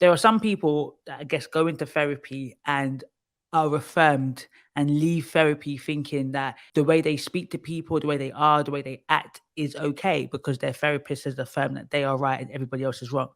There are some people that I guess go into therapy and are affirmed and leave therapy thinking that the way they speak to people, the way they are, the way they act is okay because their therapist has affirmed that they are right and everybody else is wrong.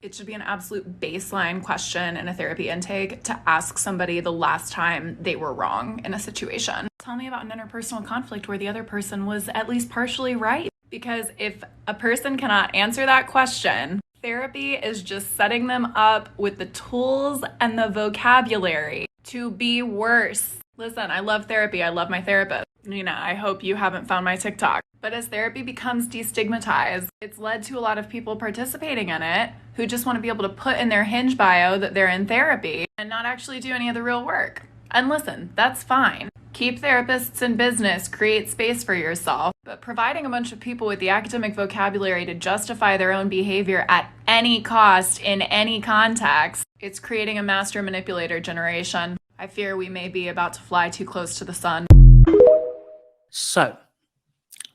It should be an absolute baseline question in a therapy intake to ask somebody the last time they were wrong in a situation. Tell me about an interpersonal conflict where the other person was at least partially right. Because if a person cannot answer that question, therapy is just setting them up with the tools and the vocabulary to be worse. Listen, I love therapy. I love my therapist. I hope you haven't found my TikTok. But as therapy becomes destigmatized, it's led to a lot of people participating in it who just want to be able to put in their Hinge bio that they're in therapy and not actually do any of the real work. And listen, that's fine. Keep therapists in business, create space for yourself, but providing a bunch of people with the academic vocabulary to justify their own behavior at any cost in any context, it's creating a master manipulator generation. I fear we may be about to fly too close to the sun. So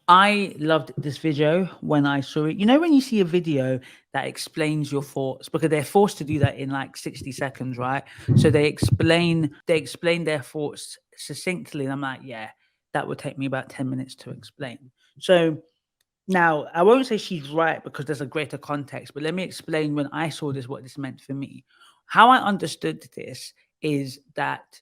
I loved this video when I saw it. You know, when you see a video that explains your thoughts, because they're forced to do that in like 60 seconds, right? So they explain their thoughts succinctly. And I'm like, yeah, that would take me about 10 minutes to explain. So now I won't say she's right because there's a greater context, but let me explain when I saw this, what this meant for me. How I understood this is that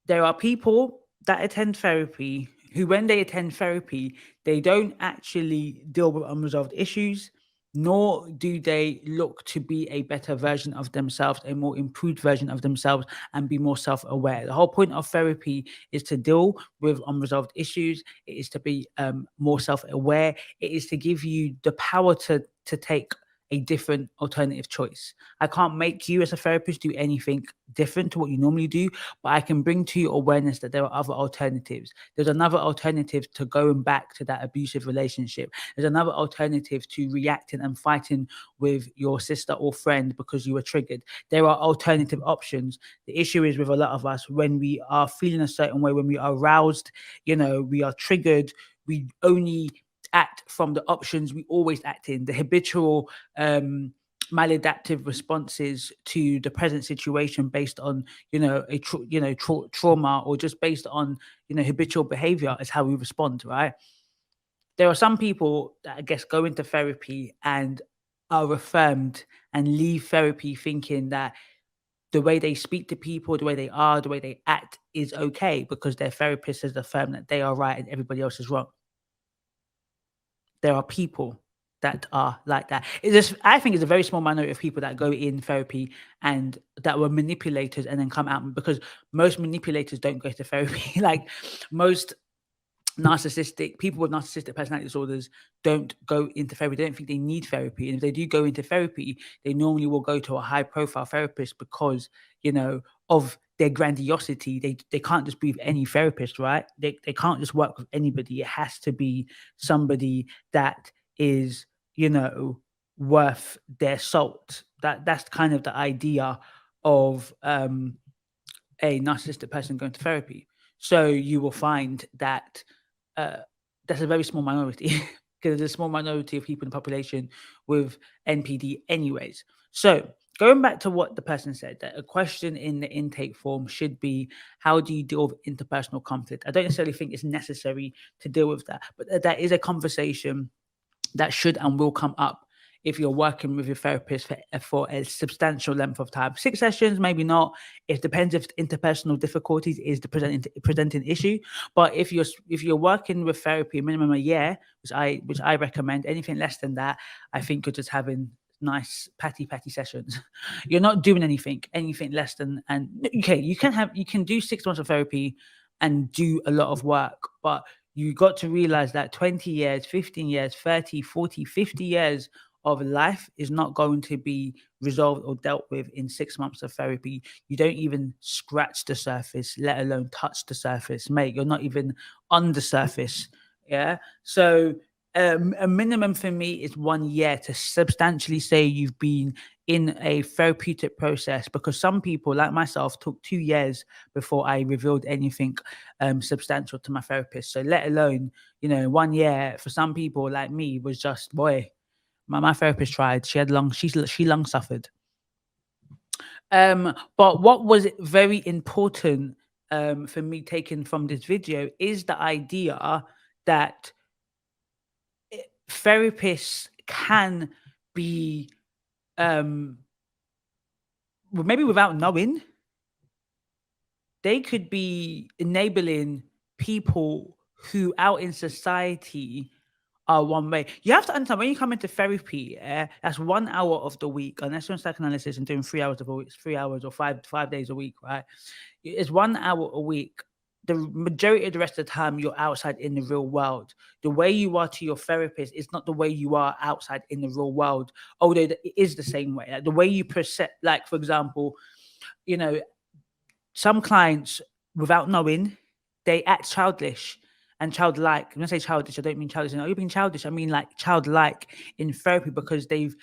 there are people that attend therapy who, when they attend therapy, they don't actually deal with unresolved issues, nor do they look to be a better version of themselves, a more improved version of themselves, and be more self aware. The whole point of therapy is to deal with unresolved issues, it is to be more self aware, it is to give you the power to take a different alternative choice. I can't make you as a therapist do anything different to what you normally do, but I can bring to you awareness that there are other alternatives. There's another alternative to going back to that abusive relationship. There's another alternative to reacting and fighting with your sister or friend because you were triggered. There are alternative options. The issue is with a lot of us, when we are feeling a certain way, when we are aroused, we are triggered, we only act from the options we always act in, the habitual maladaptive responses to the present situation based on trauma, or just based on habitual behavior is how we respond, right? There are some people that I guess go into therapy and are affirmed and leave therapy thinking that the way they speak to people, the way they are, the way they act is okay because their therapist has affirmed that they are right and everybody else is wrong. There are people that are like that. I think it's a very small minority of people that go in therapy and that were manipulators and then come out, because most manipulators don't go to therapy. Like most narcissistic people with narcissistic personality disorders don't go into therapy. They don't think they need therapy. And if they do go into therapy, they normally will go to a high profile therapist because, of their grandiosity. They can't just be with any therapist, right? They can't just work with anybody. It has to be somebody that is, worth their salt. That's kind of the idea of a narcissistic person going to therapy. So you will find that that's a very small minority because there's a small minority of people in the population with NPD anyways. So going back to what the person said, that a question in the intake form should be, how do you deal with interpersonal conflict? I don't necessarily think it's necessary to deal with that, but that is a conversation that should and will come up if you're working with your therapist for a substantial length of time. 6 sessions, maybe not. It depends if interpersonal difficulties is the presenting issue. But if you're working with therapy a minimum a year, which I recommend, anything less than that, I think you're just having nice patty sessions. You're not doing anything less than, and okay, you can do 6 months of therapy and do a lot of work, but you got to realize that 20 years, 15 years, 30, 40, 50 years of life is not going to be resolved or dealt with in 6 months of therapy. You don't even scratch the surface, let alone touch the surface, mate. You're not even on the surface. Yeah. So a minimum for me is 1 year to substantially say you've been in a therapeutic process, because some people like myself took 2 years before I revealed anything substantial to my therapist. So let alone, 1 year for some people like me was just, boy, my therapist tried. She long suffered. But what was very important for me taking from this video is the idea that therapists can be, um, well, maybe without knowing, they could be enabling people who out in society are one way. You have to understand when you come into therapy, that's 1 hour of the week, unless you're in psychoanalysis and doing 3 hours of a week, 3 hours or five days a week, right? It's 1 hour a week. The majority of the rest of the time, you're outside in the real world. The way you are to your therapist is not the way you are outside in the real world, although it is the same way. Like the way you perceive, like for example, you know, some clients, without knowing, they act childish and childlike. When I say childish, I don't mean childish. Are you being childish? I mean like childlike in therapy because they've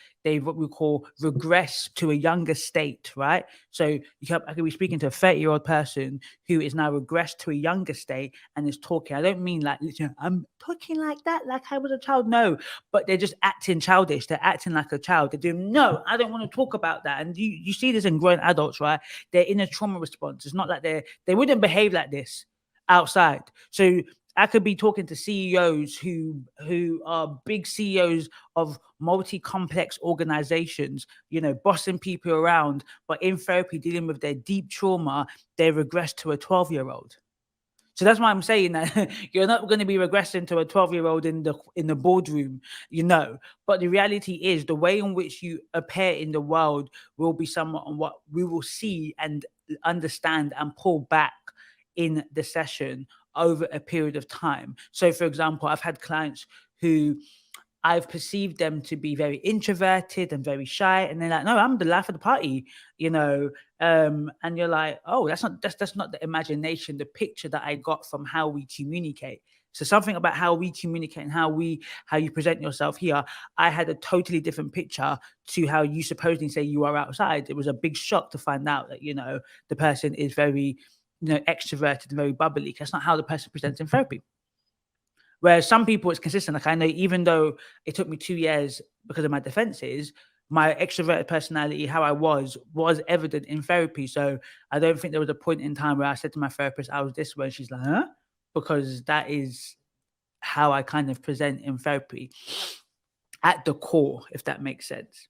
what we call regressed to a younger state, right? So I could be speaking to a 30-year-old person who is now regressed to a younger state and is talking. I don't mean like literally, I'm talking like that, like I was a child. No, but they're just acting childish. They're acting like a child. They're doing no, I don't want to talk about that. And you see this in grown adults, right? They're in a trauma response. It's not like they wouldn't behave like this outside. So I could be talking to CEOs who are big CEOs of multi-complex organizations, bossing people around, but in therapy dealing with their deep trauma, they regress to a 12-year-old. So that's why I'm saying that you're not going to be regressing to a 12-year-old in the boardroom, But the reality is the way in which you appear in the world will be somewhat on what we will see and understand and pull back in the session over a period of time. So, for example, I've had clients who I've perceived them to be very introverted and very shy, and they're like, "No, I'm the life of the party," And you're like, "Oh, that's not the imagination, the picture that I got from how we communicate." So something about how we communicate and how you present yourself here, I had a totally different picture to how you supposedly say you are outside. It was a big shock to find out that the person is very extroverted and very bubbly. That's not how the person presents in therapy. Whereas some people, it's consistent. Like I know, even though it took me 2 years because of my defenses, my extroverted personality, how I was evident in therapy. So I don't think there was a point in time where I said to my therapist, I was this way. And she's like, huh? Because that is how I kind of present in therapy at the core, if that makes sense.